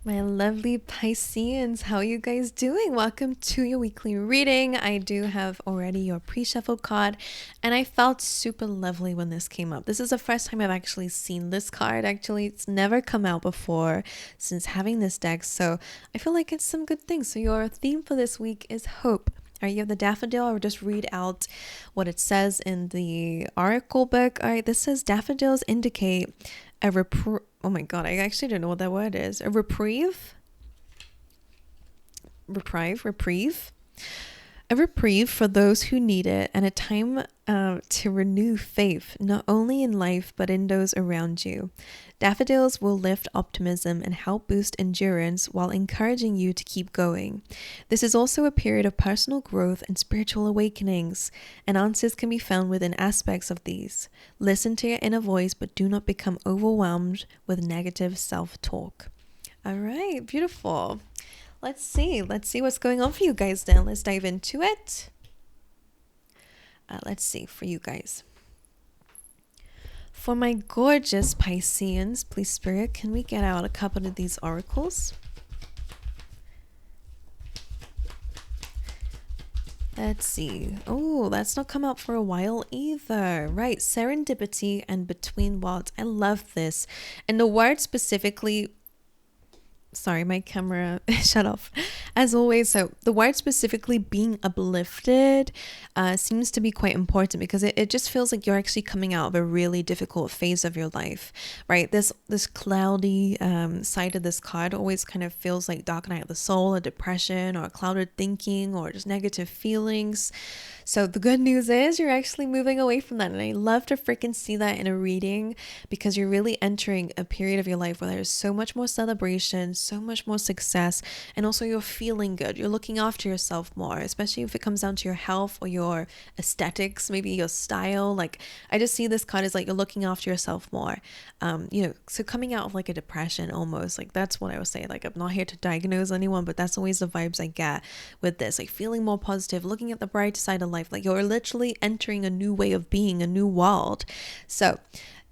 My lovely Pisceans, how are you guys doing? Welcome to your weekly reading. I do have already your pre-shuffled card, and I felt super lovely when this came up. This is the first time I've actually seen this card. Actually, it's never come out before since having this deck, so I feel like it's some good things. So your theme for this week is hope. All right, you have the daffodil. I'll just read out what it says in the oracle book. All right, this says daffodils indicate oh my god, I actually don't know what that word is. A reprieve? Reprieve? A reprieve for those who need it, and a time to renew faith, not only in life, but in those around you. Daffodils will lift optimism and help boost endurance while encouraging you to keep going. This is also a period of personal growth and spiritual awakenings, and answers can be found within aspects of these. Listen to your inner voice, but do not become overwhelmed with negative self-talk. All right, beautiful. Let's see what's going on for you guys then. Let's dive into it. Let's see for you guys. For my gorgeous Pisceans, please Spirit, can we get out a couple of these oracles? Let's see. Oh, that's not come out for a while either. Right, serendipity and between worlds. I love this. And the word specifically, sorry, my camera shut off as always. So the word specifically being uplifted seems to be quite important, because it just feels like you're actually coming out of a really difficult phase of your life, right? This cloudy side of this card always kind of feels like dark night of the soul, a depression, or clouded thinking, or just negative feelings. So the good news is you're actually moving away from that. And I love to freaking see that in a reading, because you're really entering a period of your life where there's so much more celebration, so much more success, and also you're feeling good. You're looking after yourself more, especially if it comes down to your health or your aesthetics, maybe your style. Like, I just see this card as like you're looking after yourself more. So coming out of like a depression almost, like that's what I would say. Like, I'm not here to diagnose anyone, but that's always the vibes I get with this, like feeling more positive, looking at the bright side of life. Like, you're literally entering a new way of being, a new world. So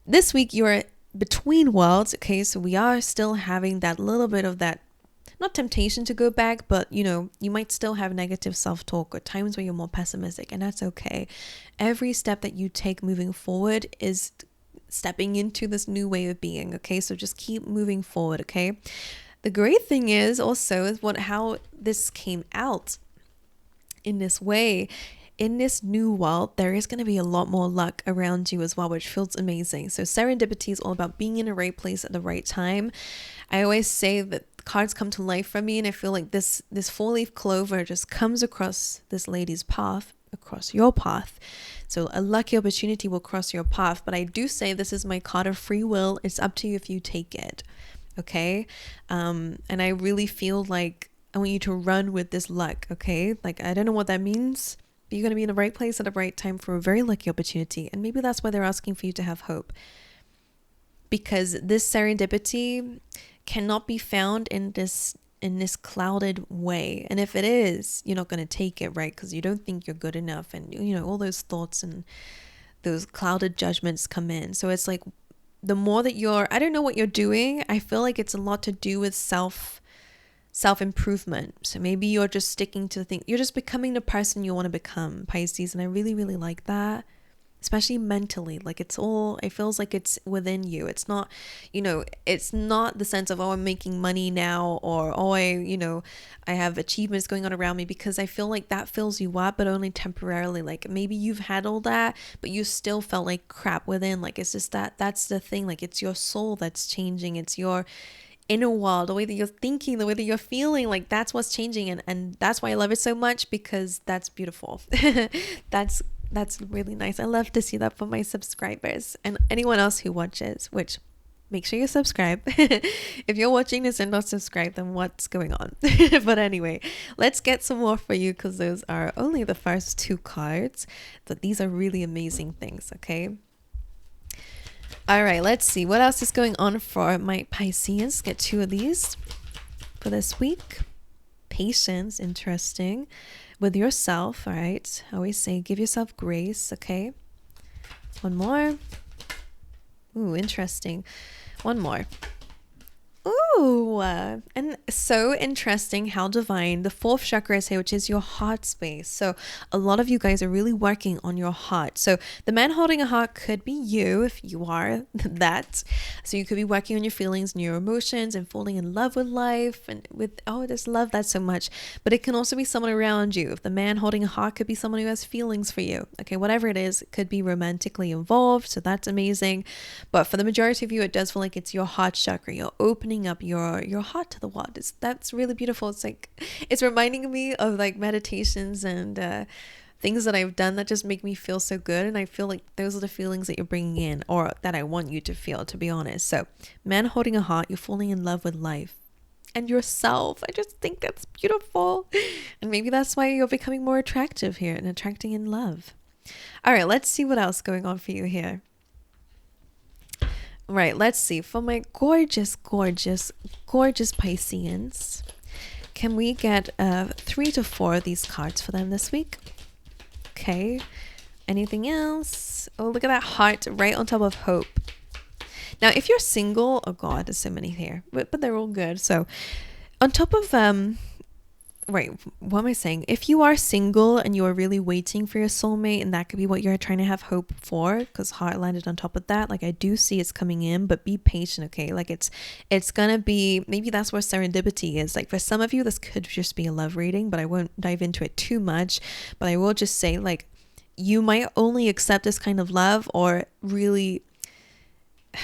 this week you're between worlds. Okay, so we are still having that little bit of that, not temptation to go back, but you might still have negative self-talk or times where you're more pessimistic, and that's okay. Every step that you take moving forward is stepping into this new way of being. Okay, so just keep moving forward. Okay, the great thing is also how this came out in this way. In this new world, there is going to be a lot more luck around you as well, which feels amazing. So serendipity is all about being in the right place at the right time. I always say that cards come to life for me, and I feel like this four-leaf clover just comes across this lady's path, across your path. So a lucky opportunity will cross your path. But I do say this is my card of free will. It's up to you if you take it. Okay? And I really feel like I want you to run with this luck. Okay? Like, I don't know what that means. You're going to be in the right place at the right time for a very lucky opportunity. And maybe that's why they're asking for you to have hope. Because this serendipity cannot be found in this clouded way. And if it is, you're not going to take it, right? Because you don't think you're good enough. And, all those thoughts and those clouded judgments come in. So it's like, the more that I don't know what you're doing. I feel like it's a lot to do with self-improvement. So maybe you're just sticking to the thing. You're just becoming the person you want to become, Pisces. And I really, really like that, especially mentally. Like, it feels like it's within you. It's not, it's not the sense of, oh, I'm making money now, or, oh, I have achievements going on around me, because I feel like that fills you up, but only temporarily. Like, maybe you've had all that, but you still felt like crap within. Like, it's just that's the thing. Like, it's your soul that's changing. It's your inner world, the way that you're thinking, the way that you're feeling, like that's what's changing. And that's why I love it so much, because that's beautiful. That's really nice. I love to see that for my subscribers and anyone else who watches, which make sure you subscribe. If you're watching this and not subscribed, then what's going on? But anyway, let's get some more for you, because those are only the first two cards, but these are really amazing things. Okay. All right, let's see what else is going on for my Pisces. Get two of these for this week. Patience, interesting, with yourself. All right, I always say give yourself grace. Okay, one more. Ooh, interesting. One more. Ooh, And so interesting how divine. The fourth chakra is here, which is your heart space. So a lot of you guys are really working on your heart. So the man holding a heart could be you if you are that. So you could be working on your feelings and your emotions and falling in love with life and with, oh, I just love that so much. But it can also be someone around you. If the man holding a heart could be someone who has feelings for you. Okay, whatever it is, it could be romantically involved. So that's amazing. But for the majority of you, it does feel like it's your heart chakra. You're opening up your heart to the world. That's really beautiful. It's like, it's reminding me of like meditations and things that I've done that just make me feel so good. And I feel like those are the feelings that you're bringing in, or that I want you to feel, to be honest. So man holding a heart, you're falling in love with life and yourself. I just think that's beautiful. And maybe that's why you're becoming more attractive here and attracting in love. All right, let's see what else going on for you here. Right, let's see. For my gorgeous, gorgeous, gorgeous Pisceans, can we get 3 to 4 of these cards for them this week? Okay. Anything else? Oh, look at that heart right on top of hope. Now, if you're single, oh God, there's so many here, but they're all good. So on top of right, what am I saying? If you are single and you are really waiting for your soulmate, and that could be what you're trying to have hope for, because heart landed on top of that, like I do see it's coming in, but be patient, okay? Like it's gonna be, maybe that's where serendipity is. Like for some of you, this could just be a love reading, but I won't dive into it too much. But I will just say, like, you might only accept this kind of love, or really,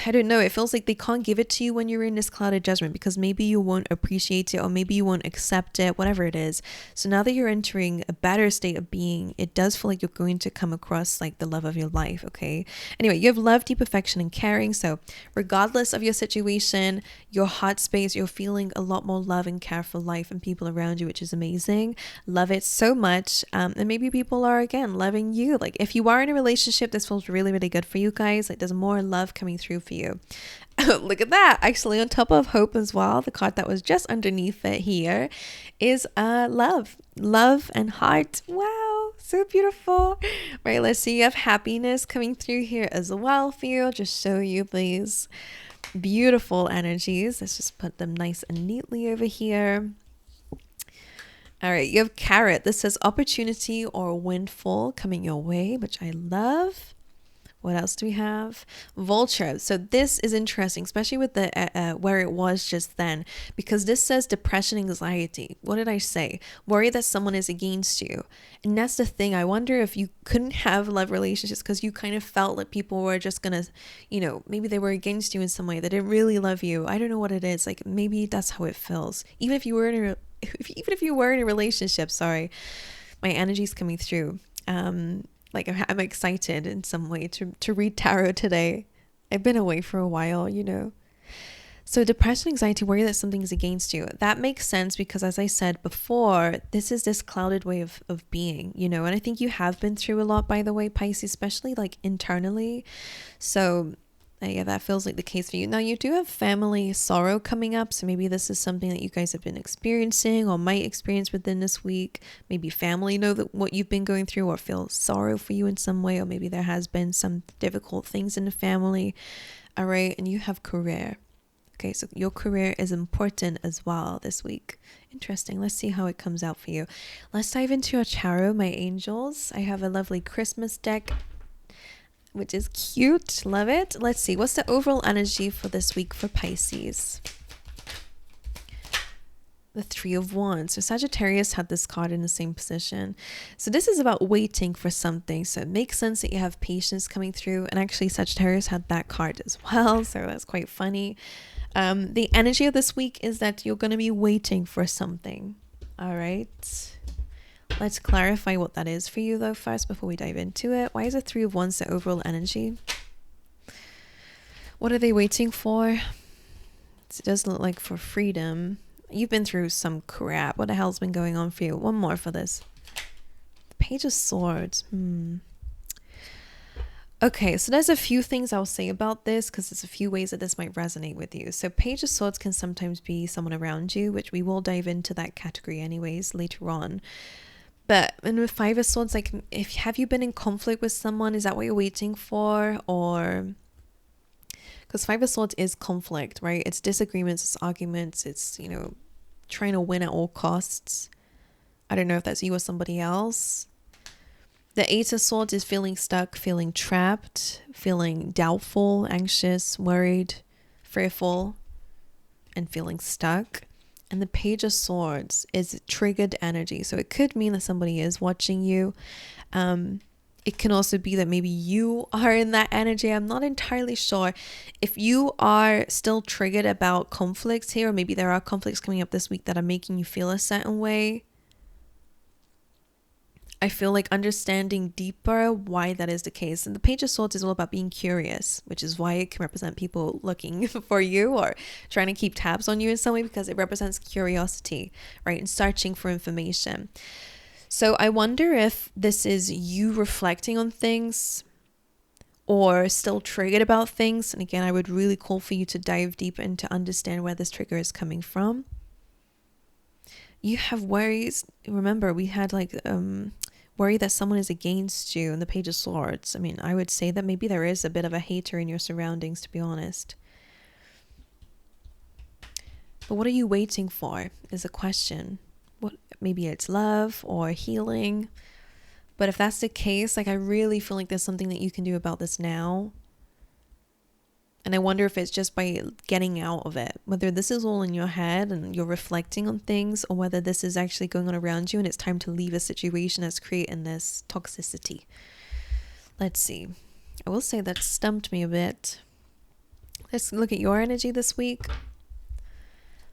I don't know, it feels like they can't give it to you when you're in this clouded judgment, because maybe you won't appreciate it, or maybe you won't accept it, whatever it is. So now that you're entering a better state of being, it does feel like you're going to come across like the love of your life, okay? Anyway, you have love, deep affection, and caring. So regardless of your situation, your heart space, you're feeling a lot more love and care for life and people around you, which is amazing. Love it so much. And maybe people are, again, loving you. Like if you are in a relationship, this feels really, really good for you guys. Like there's more love coming through for you. Look at that. Actually, on top of hope as well, the card that was just underneath it here is love and heart. Wow, so beautiful. Right, let's see. You have happiness coming through here as well for you. I'll just show you these beautiful energies. Let's just put them nice and neatly over here. All right, you have carrot. This says opportunity or windfall coming your way, which I love. What else do we have? Vulture. So this is interesting, especially with the where it was just then, because this says depression, anxiety. What did I say? Worry that someone is against you. And that's the thing. I wonder if you couldn't have love relationships because you kind of felt like people were just gonna, you know, maybe they were against you in some way. They didn't really love you. I don't know what it is. Like maybe that's how it feels. Even if you were in a relationship, sorry, my energy's coming through. Like I'm excited in some way to read tarot today. I've been away for a while, you know. So depression, anxiety, worry that something's against you. That makes sense because, as I said before, this is this clouded way of being, you know. And I think you have been through a lot, by the way, Pisces, especially like internally. So yeah, that feels like the case for you. Now, you do have family sorrow coming up. So maybe this is something that you guys have been experiencing or might experience within this week. Maybe family know that what you've been going through or feel sorrow for you in some way. Or maybe there has been some difficult things in the family. All right. And you have career. Okay. So your career is important as well this week. Interesting. Let's see how it comes out for you. Let's dive into your tarot, my angels. I have a lovely Christmas deck, which is cute. Love it. Let's see. What's the overall energy for this week for Pisces? The 3 of Wands. So Sagittarius had this card in the same position. So this is about waiting for something. So it makes sense that you have patience coming through. And actually Sagittarius had that card as well. So that's quite funny. The energy of this week is that you're going to be waiting for something. All right. Let's clarify what that is for you though first before we dive into it. Why is the 3 of Wands the overall energy? What are they waiting for? It does look like for freedom. You've been through some crap. What the hell's been going on for you? One more for this. The Page of Swords. Okay, so there's a few things I'll say about this because there's a few ways that this might resonate with you. So Page of Swords can sometimes be someone around you, which we will dive into that category anyways later on. But and with 5 of Swords, like, have you been in conflict with someone? Is that what you're waiting for? Or Because Five of Swords is conflict, right? It's disagreements, it's arguments, it's, trying to win at all costs. I don't know if that's you or somebody else. The Eight of Swords is feeling stuck, feeling trapped, feeling doubtful, anxious, worried, fearful, and feeling stuck. And the Page of Swords is triggered energy. So it could mean that somebody is watching you. It can also be that maybe you are in that energy. I'm not entirely sure. If you are still triggered about conflicts here, or maybe there are conflicts coming up this week that are making you feel a certain way, I feel like understanding deeper why that is the case. And the Page of Swords is all about being curious, which is why it can represent people looking for you or trying to keep tabs on you in some way, because it represents curiosity, right? And searching for information. So I wonder if this is you reflecting on things or still triggered about things. And again, I would really call for you to dive deep and to understand where this trigger is coming from. You have worries. Remember, we had worry that someone is against you in the Page of Swords. I mean, I would say that maybe there is a bit of a hater in your surroundings, to be honest. But what are you waiting for is a question. Maybe it's love or healing. But if that's the case, I really feel like there's something that you can do about this now. And I wonder if it's just by getting out of it, whether this is all in your head and you're reflecting on things, or whether this is actually going on around you and it's time to leave a situation that's creating this toxicity. Let's see. I will say that stumped me a bit. Let's look at your energy this week.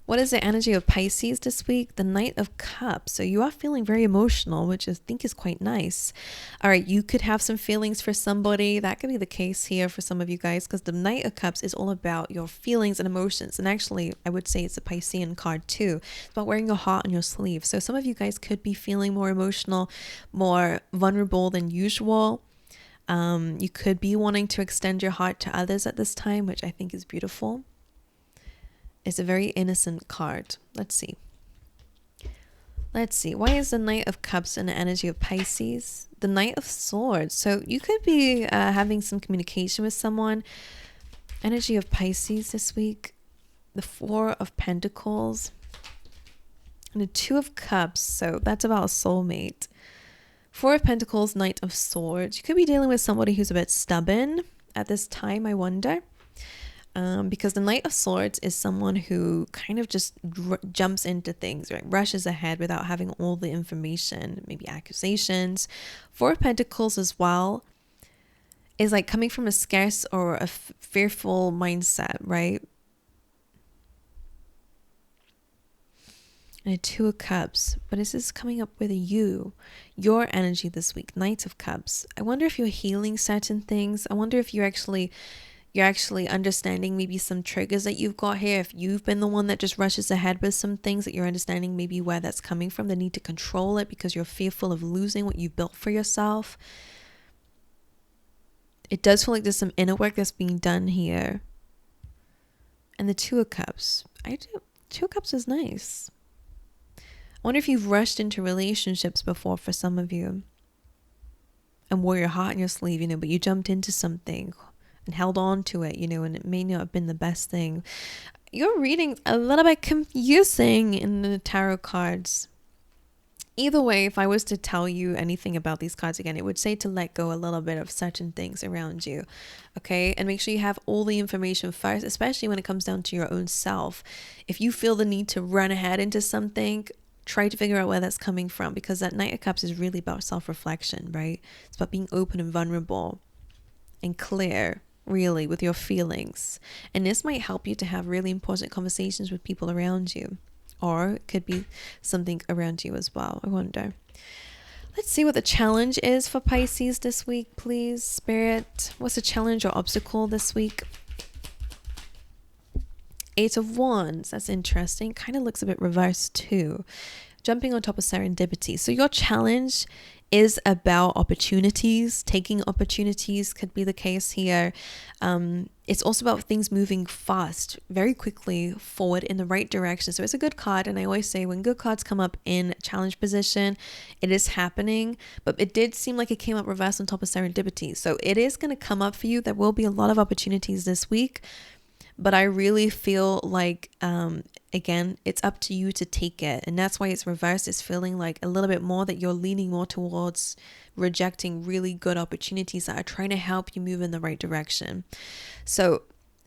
What is the energy of Pisces this week? The Knight of Cups. So you are feeling very emotional, which I think is quite nice. All right, you could have some feelings for somebody. That could be the case here for some of you guys, because the Knight of Cups is all about your feelings and emotions. And actually, I would say it's a Piscean card too. It's about wearing your heart on your sleeve. So some of you guys could be feeling more emotional, more vulnerable than usual. You could be wanting to extend your heart to others at this time, which I think is beautiful. It's a very innocent card. Let's see. Why is the Knight of Cups in the energy of Pisces? The Knight of Swords. So you could be having some communication with someone. Energy of Pisces this week. The Four of Pentacles. And the Two of Cups. So that's about a soulmate. Four of Pentacles, Knight of Swords. You could be dealing with somebody who's a bit stubborn at this time, I wonder. Because the Knight of Swords is someone who kind of just jumps into things, right? Rushes ahead without having all the information, maybe accusations. Four of Pentacles as well is coming from a scarce or a fearful mindset, right? And a Two of Cups, but this is coming up with your energy this week, Knight of Cups. I wonder if you're healing certain things. I wonder if you're actually understanding maybe some triggers that you've got here. If you've been the one that just rushes ahead with some things, that you're understanding maybe where that's coming from, the need to control it because you're fearful of losing what you built for yourself. It does feel like there's some inner work that's being done here. And the Two of Cups. Two of Cups is nice. I wonder if you've rushed into relationships before for some of you and wore your heart on your sleeve, but you jumped into something and held on to it, and it may not have been the best thing. Your reading's a little bit confusing in the tarot cards. Either way, if I was to tell you anything about these cards again, it would say to let go a little bit of certain things around you, okay? And make sure you have all the information first, especially when it comes down to your own self. If you feel the need to run ahead into something, try to figure out where that's coming from, because that Knight of Cups is really about self-reflection, right? It's about being open and vulnerable and clear, really, with your feelings. And this might help you to have really important conversations with people around you, or it could be something around you as well. I wonder. Let's see what the challenge is for Pisces this week, please, Spirit. What's the challenge or obstacle this week? Eight of Wands. That's interesting. Kind of looks a bit reversed too. jumping on top of serendipity. So your challenge is about opportunities. Taking opportunities could be the case here. It's also about things moving fast, very quickly forward in the right direction. So it's a good card. And I always say when good cards come up in challenge position, it is happening. But it did seem like it came up reversed on top of serendipity. So it is going to come up for you. There will be a lot of opportunities this week. But I really feel like, again, it's up to you to take it. And that's why it's reversed. It's feeling like a little bit more that you're leaning more towards rejecting really good opportunities that are trying to help you move in the right direction. So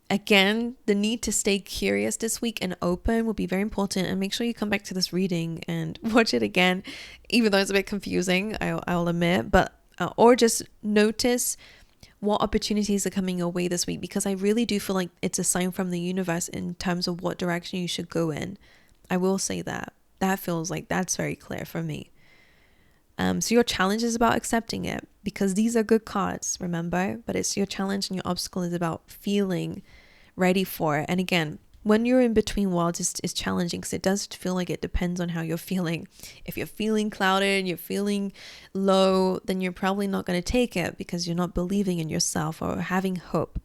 again, the need to stay curious this week and open will be very important. And make sure you come back to this reading and watch it again, even though it's a bit confusing, I'll admit. But or just notice what opportunities are coming your way this week, because I really do feel like it's a sign from the universe in terms of what direction you should go in. I will say that feels like that's very clear for me. So your challenge is about accepting it, because these are good cards, remember, but it's your challenge, and your obstacle is about feeling ready for it. And again, when you're in between worlds, it's challenging because it does feel like it depends on how you're feeling. If you're feeling clouded, you're feeling low, then you're probably not going to take it because you're not believing in yourself or having hope.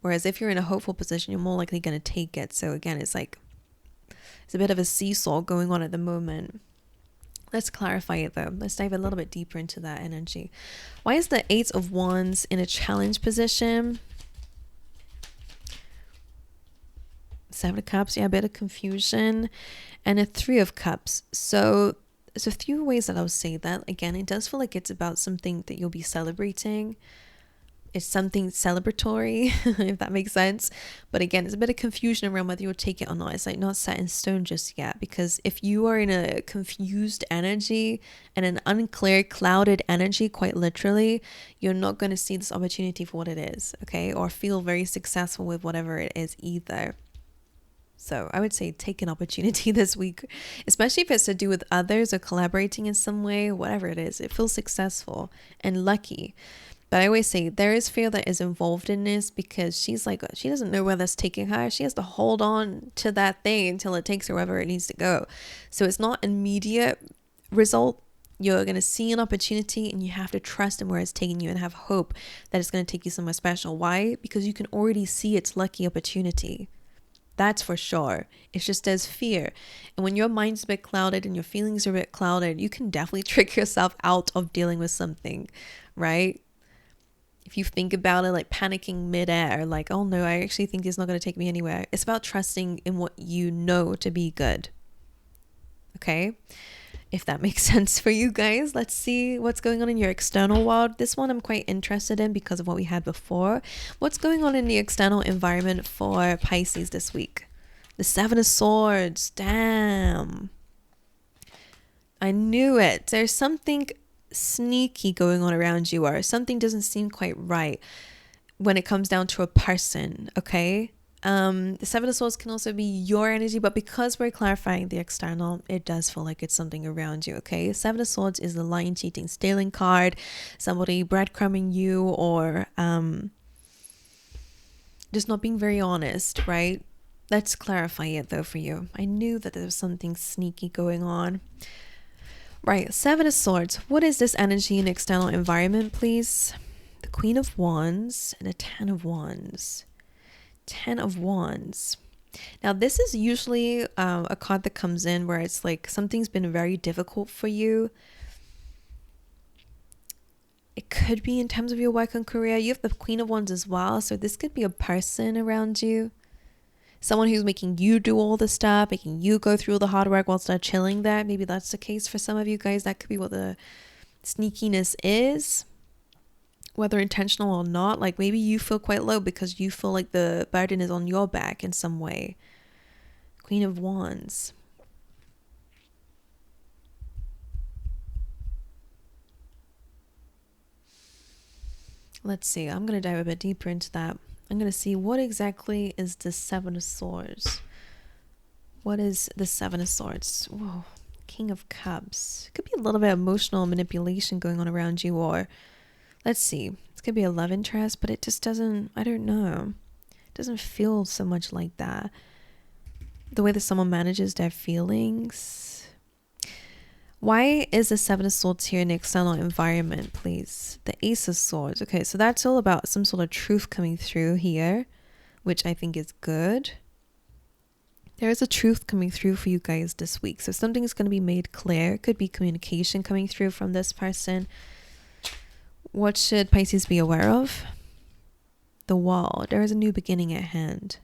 Whereas if you're in a hopeful position, you're more likely going to take it. So again, it's like it's a bit of a seesaw going on at the moment. Let's clarify it though. Let's dive a little bit deeper into that energy. Why is the Eight of Wands in a challenge position? Seven of Cups, yeah, a bit of confusion, and a Three of Cups. So there's a few ways that I would say that. Again, it does feel like it's about something that you'll be celebrating. It's something celebratory, if that makes sense. But again, there's a bit of confusion around whether you'll take it or not. It's like not set in stone just yet, because if you are in a confused energy and an unclear, clouded energy, quite literally, you're not going to see this opportunity for what it is, okay? Or feel very successful with whatever it is either. So I would say take an opportunity this week, especially if it's to do with others or collaborating in some way, whatever it is. It feels successful and lucky. But I always say there is fear that is involved in this, because she's like, she doesn't know where that's taking her. She has to hold on to that thing until it takes her wherever it needs to go. So it's not an immediate result. You're going to see an opportunity and you have to trust in where it's taking you and have hope that it's going to take you somewhere special. Why? Because you can already see its lucky opportunity. That's for sure. It's just there's fear. And when your mind's a bit clouded and your feelings are a bit clouded, you can definitely trick yourself out of dealing with something, right? If you think about it, like panicking midair, like, oh no, I actually think it's not going to take me anywhere. It's about trusting in what you know to be good. Okay? If that makes sense for you guys. Let's see what's going on in your external world. This one I'm quite interested in because of what we had before. What's going on in the external environment for Pisces this week? The Seven of Swords. Damn. I knew it. There's something sneaky going on around you, or something doesn't seem quite right when it comes down to a person, okay? The Seven of Swords can also be your energy, but because we're clarifying the external, it does feel like it's something around you, okay? Seven of Swords is the lying, cheating, stealing card, somebody breadcrumbing you, or just not being very honest, right? Let's clarify it though for you. I knew that there was something sneaky going on. Right, Seven of Swords. What is this energy in external environment, please? The Queen of Wands and a Ten of Wands. Ten of Wands. Now, this is usually a card that comes in where it's like something's been very difficult for you. It could be in terms of your work and career. You have the Queen of Wands as well. So this could be a person around you. Someone who's making you do all the stuff, making you go through all the hard work whilst they're chilling there. Maybe that's the case for some of you guys. That could be what the sneakiness is, whether intentional or not. Like maybe you feel quite low because you feel like the burden is on your back in some way. Queen of Wands. Let's see. I'm going to dive a bit deeper into that. I'm going to see what exactly is the Seven of Swords. What is the Seven of Swords? Whoa. King of Cups. Could be a little bit of emotional manipulation going on around you, or let's see. It could be a love interest, but it just doesn't, I don't know. It doesn't feel so much like that. The way that someone manages their feelings. Why is the Seven of Swords here in the external environment, please? The Ace of Swords. Okay, so that's all about some sort of truth coming through here, which I think is good. There is a truth coming through for you guys this week. So something is going to be made clear. It could be communication coming through from this person. What should Pisces be aware of? The Wall. There is a new beginning at hand.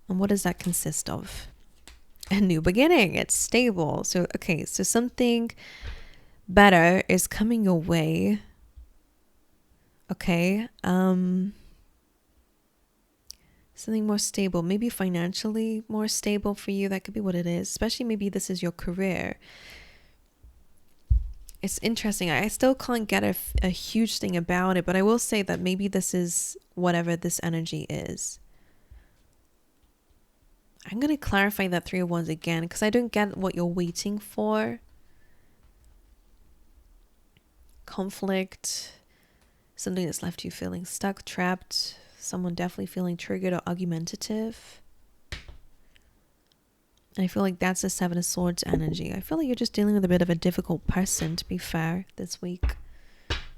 And what does that consist of? A new beginning. It's stable. So, okay. So something better is coming your way. Okay. Something more stable, maybe financially more stable for you. That could be what it is. Especially maybe this is your career. It's interesting. I still can't get a huge thing about it, but I will say that maybe this is whatever this energy is. I'm going to clarify that 3 of Wands again because I don't get what you're waiting for. Conflict. Something that's left you feeling stuck, trapped. Someone definitely feeling triggered or argumentative. I feel like that's the Seven of Swords energy. I feel like you're just dealing with a bit of a difficult person, to be fair, this week.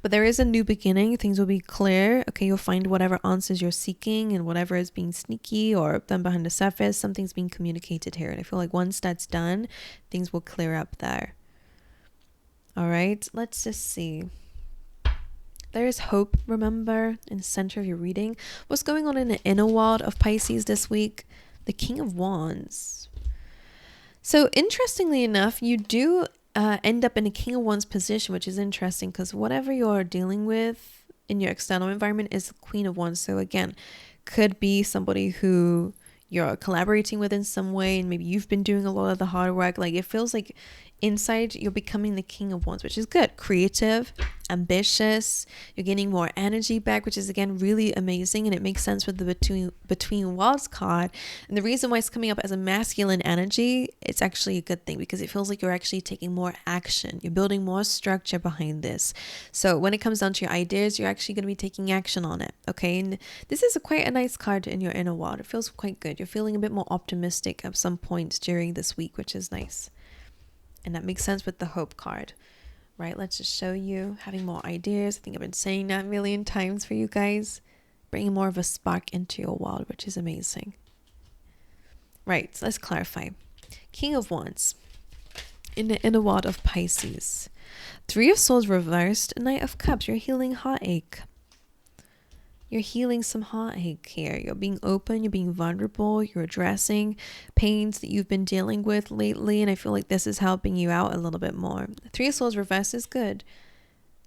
But there is a new beginning. Things will be clear. Okay, you'll find whatever answers you're seeking, and whatever is being sneaky or done behind the surface, something's being communicated here. And I feel like once that's done, things will clear up there. All right, let's just see. There is hope, remember, in the center of your reading. What's going on in the inner world of Pisces this week? The King of Wands. So interestingly enough, you do end up in a King of Wands position, which is interesting because whatever you're dealing with in your external environment is the Queen of Wands. So again, could be somebody who you're collaborating with in some way, and maybe you've been doing a lot of the hard work. Like it feels like inside you're becoming the King of Wands, which is good. Creative, ambitious, you're getting more energy back, which is again really amazing, and it makes sense with the between worlds card. And the reason why it's coming up as a masculine energy, it's actually a good thing because it feels like you're actually taking more action, you're building more structure behind this. So when it comes down to your ideas, you're actually going to be taking action on it. Okay, and this is quite a nice card in your inner world. It feels quite good. You're feeling a bit more optimistic at some points during this week, which is nice. And that makes sense with the hope card, right? Let's just show you having more ideas. I think I've been saying that a million times for you guys. Bringing more of a spark into your world, which is amazing. Right, so let's clarify. King of Wands in the inner world of Pisces. 3 of Swords reversed, Knight of Cups. You're healing heartache. You're healing some heartache here. You're being open, you're being vulnerable, you're addressing pains that you've been dealing with lately, and I feel like this is helping you out a little bit more. 3 of Swords reverse is good.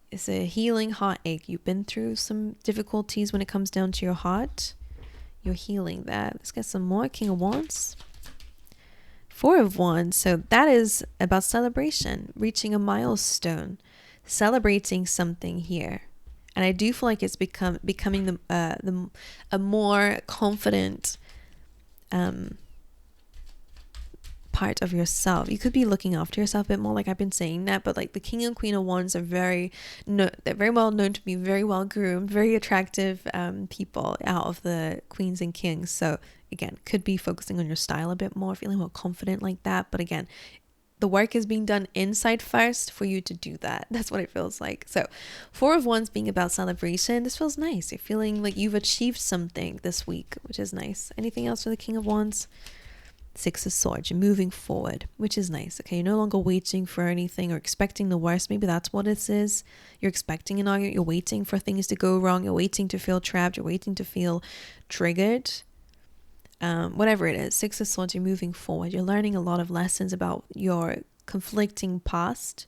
It's a healing heartache. You've been through some difficulties when it comes down to your heart. You're healing that. Let's get some more. King of Wands. 4 of Wands. So that is about celebration, reaching a milestone, celebrating something here. And I do feel like it's becoming a more confident part of yourself. You could be looking after yourself a bit more, like I've been saying that, but like the King and Queen of Wands are they're very well known to be very well groomed, very attractive people out of the queens and kings. So again, could be focusing on your style a bit more, feeling more confident like that. But again, the work is being done inside first for you to do that. That's what it feels like. So 4 of Wands being about celebration. This feels nice. You're feeling like you've achieved something this week, which is nice. Anything else for the King of Wands? 6 of Swords. You're moving forward, which is nice. Okay, you're no longer waiting for anything or expecting the worst. Maybe that's what it is. You're expecting an argument. You're waiting for things to go wrong. You're waiting to feel trapped. You're waiting to feel triggered. Whatever it is, 6 of Swords, you're moving forward. You're learning a lot of lessons about your conflicting past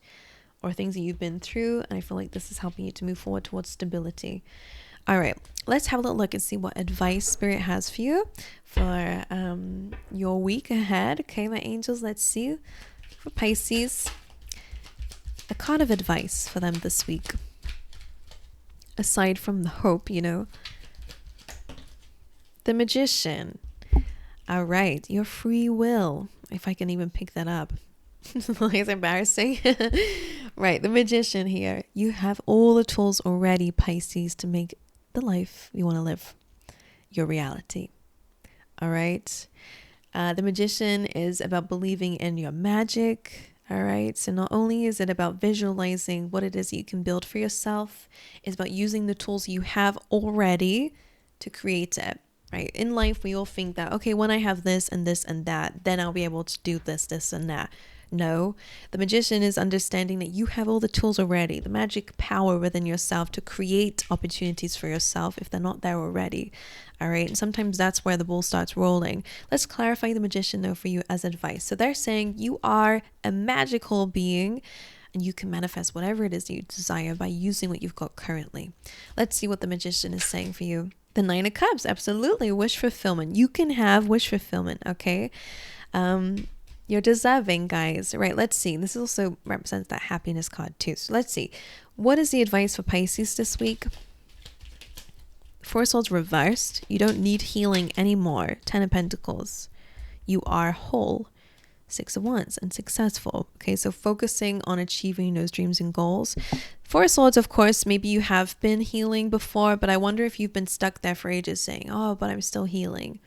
or things that you've been through. And I feel like this is helping you to move forward towards stability. All right, let's have a little look and see what advice Spirit has for you for your week ahead. Okay, my angels, let's see. For Pisces, a card of advice for them this week. Aside from the hope, the Magician. All right, your free will, if I can even pick that up. It's embarrassing. Right, the Magician here. You have all the tools already, Pisces, to make the life you want to live your reality. All right. The Magician is about believing in your magic. All right. So not only is it about visualizing what it is you can build for yourself, it's about using the tools you have already to create it. Right? In life, we all think that, okay, when I have this and this and that, then I'll be able to do this, this and that. No, the magician is understanding that you have all the tools already, the magic power within yourself to create opportunities for yourself if they're not there already. All right. And sometimes that's where the ball starts rolling. Let's clarify the magician though for you as advice. So they're saying you are a magical being and you can manifest whatever it is you desire by using what you've got currently. Let's see what the magician is saying for you. The Nine of Cups, absolutely. Wish fulfillment. You can have wish fulfillment, okay? You're deserving, guys. Right, let's see. This also represents that happiness card too. So let's see. What is the advice for Pisces this week? Four Swords reversed. You don't need healing anymore. 10 of Pentacles. You are whole. 6 of Wands and successful. Okay, so focusing on achieving those dreams and goals. Four Swords, of course, maybe you have been healing before, but I wonder if you've been stuck there for ages saying, oh, but I'm still healing.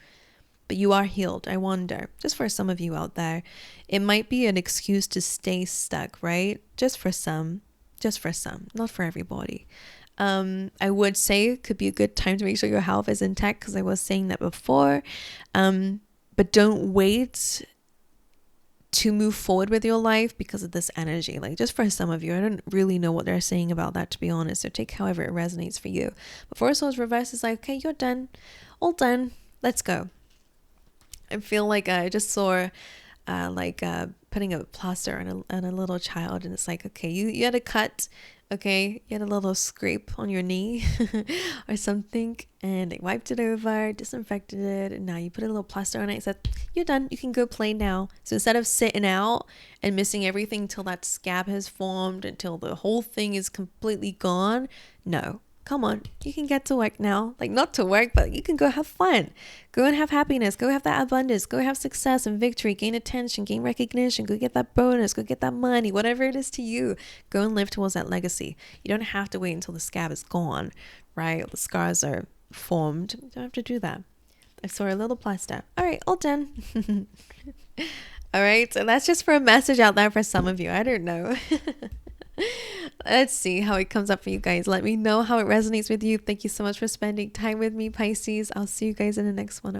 But you are healed. I wonder, just for some of you out there, it might be an excuse to stay stuck, right? Just for some, not for everybody. I would say it could be a good time to make sure your health is intact, because I was saying that before. But don't wait to move forward with your life because of this energy. Like, just for some of you, I don't really know what they're saying about that, to be honest. So take however it resonates for you. But Four Swords reverse is like, okay, you're done, all done, let's go. I feel like I just saw putting a plaster on a little child, and it's like, okay, you had a cut, okay, you had a little scrape on your knee or something, and they wiped it over, disinfected it, and now you put a little plaster on it and said, you're done, you can go play now. So instead of sitting out and missing everything until that scab has formed, until the whole thing is completely gone, no, come on, you can get to work now. Like, not to work, but you can go have fun. Go and have happiness. Go have that abundance. Go have success and victory. Gain attention. Gain recognition. Go get that bonus. Go get that money. Whatever it is to you. Go and live towards that legacy. You don't have to wait until the scab is gone, right? The scars are formed. You don't have to do that. I saw a little plaster. All right, all done. All right, so that's just for a message out there for some of you. I don't know. Let's see how it comes up for you guys. Let me know how it resonates with you. Thank you so much for spending time with me, Pisces. I'll see you guys in the next one.